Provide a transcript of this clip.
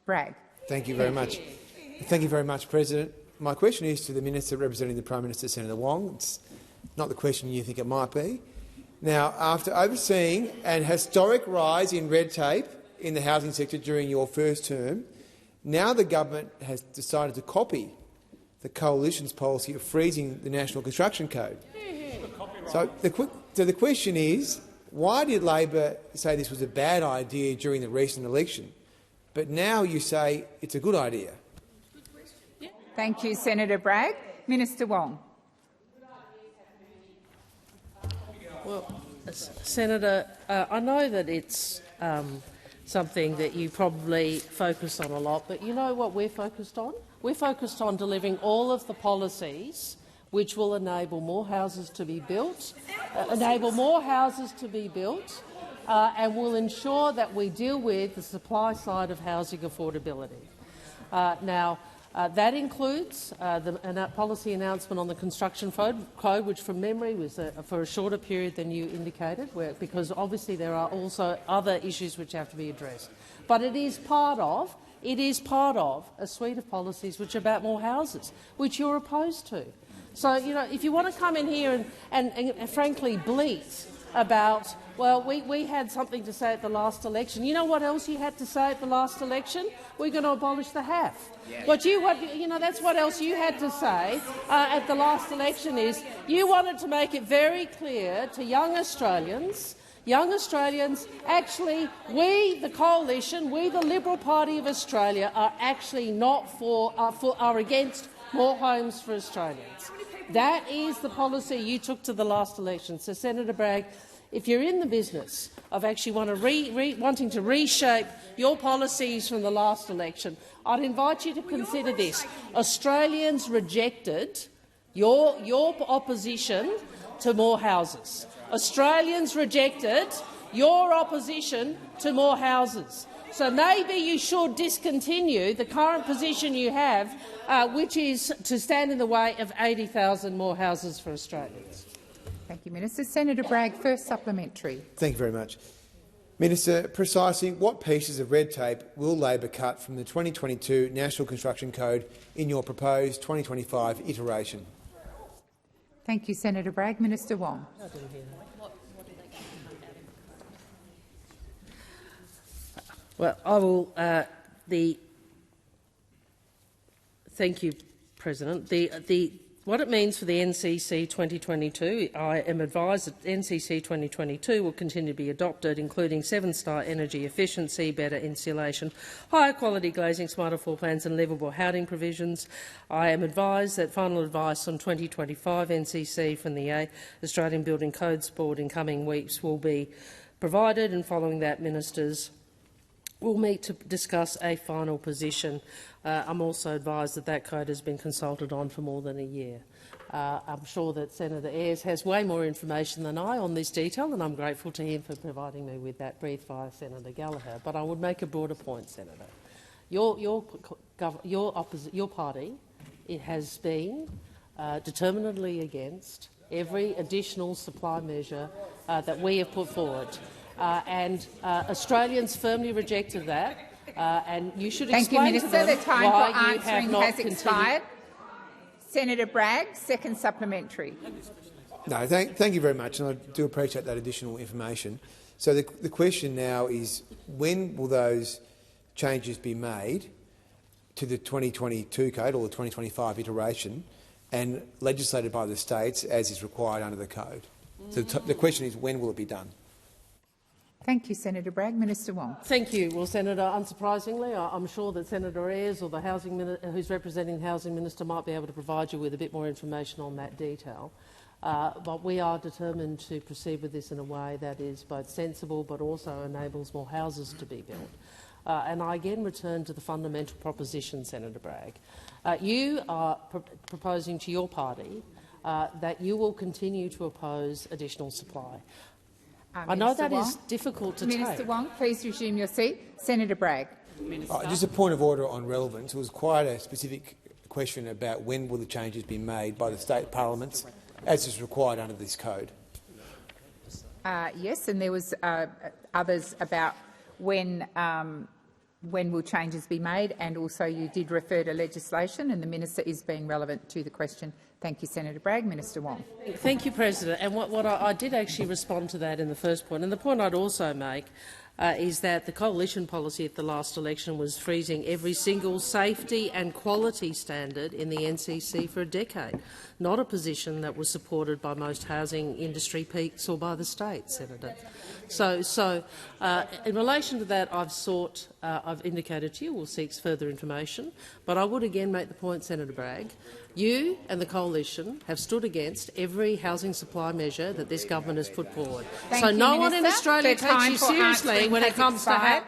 Bragg. Thank you very much. Thank you very much, President. My question is to the Minister representing the Prime Minister, Senator Wong. It's not the question you think it might be. Now, after overseeing an historic rise in red tape in the housing sector during your first term, now the government has decided to copy the Coalition's policy of freezing the National Construction Code. So the question is, why did Labor say this was a bad idea during the recent election, but now you say it's a good idea? Thank you, Senator Bragg. Minister Wong. Well, Senator, I know that it's something that you probably focus on a lot, but you know what we're focused on? We're focused on delivering all of the policies which will enable more houses to be built, and will ensure that we deal with the supply side of housing affordability. That includes the policy announcement on the construction code, which from memory was for a shorter period than you indicated, because obviously there are also other issues which have to be addressed. But it is part of a suite of policies which are about more houses, which you're opposed to. So, if you want to come in here and frankly bleat about, well, we had something to say at the last election. You know what else you had to say at the last election? We're going to abolish the HAF. That's what else you had to say at the last election is you wanted to make it very clear to young Australians, actually, we, the Coalition, we, the Liberal Party of Australia, are actually not are against more homes for Australians. That is the policy you took to the last election. So, Senator Bragg, if you're in the business of actually wanting to reshape your policies from the last election, I'd invite you to consider this. Australians rejected your opposition to more houses. Australians rejected your opposition to more houses. So maybe you should discontinue the current position you have, which is to stand in the way of 80,000 more houses for Australians. Thank you, Minister. Senator Bragg, first supplementary. Thank you very much. Minister, precisely what pieces of red tape will Labor cut from the 2022 National Construction Code in your proposed 2025 iteration? Thank you, Senator Bragg. Minister Wong. Well, I will. Thank you, President. What it means for the NCC 2022, I am advised that NCC 2022 will continue to be adopted, including 7-star energy efficiency, better insulation, higher quality glazing, smarter floor plans and livable housing provisions. I am advised that final advice on 2025 NCC from the Australian Building Codes Board in coming weeks will be provided, and following that, ministers will meet to discuss a final position. I'm also advised that that code has been consulted on for more than a year. I'm sure that Senator Ayres has way more information than I on this detail, and I'm grateful to him for providing me with that brief via Senator Gallagher. But I would make a broader point, Senator. Your party has been determinedly against every additional supply measure that we have put forward. Australians firmly rejected that, and you should explain to them why you have not continued. Thank you, Minister. The time for answering has expired. Senator Bragg, second supplementary. No, thank you very much, and I do appreciate that additional information. So the question now is, when will those changes be made to the 2022 code or the 2025 iteration and legislated by the states as is required under the code? So the question is, when will it be done? Thank you, Senator Bragg. Minister Wong. Thank you. Well, Senator, unsurprisingly, I'm sure that Senator Ayres or the who's representing the Housing Minister might be able to provide you with a bit more information on that detail. But we are determined to proceed with this in a way that is both sensible but also enables more houses to be built. And I again return to the fundamental proposition, Senator Bragg. You are proposing to your party that you will continue to oppose additional supply. I know that is difficult to take. Minister Wong, please resume your seat. Senator Bragg. Just a point of order on relevance. It was quite a specific question about when will the changes be made by the state parliaments, as is required under this code. Yes, and there was others about when when will changes be made? And also you did refer to legislation and the minister is being relevant to the question. Thank you, Senator Bragg. Minister Wong. Thank you, President. And what I did actually respond to that in the first point. And the point I'd also make is that the coalition policy at the last election was freezing every single safety and quality standard in the NCC for a decade, not a position that was supported by most housing industry peaks or by the state, Senator. So in relation to that, I've indicated to you we'll seek further information, but I would again make the point, Senator Bragg, you and the coalition have stood against every housing supply measure that this government has put forward. Thank you, no Minister. one in Australia takes you seriously when it comes to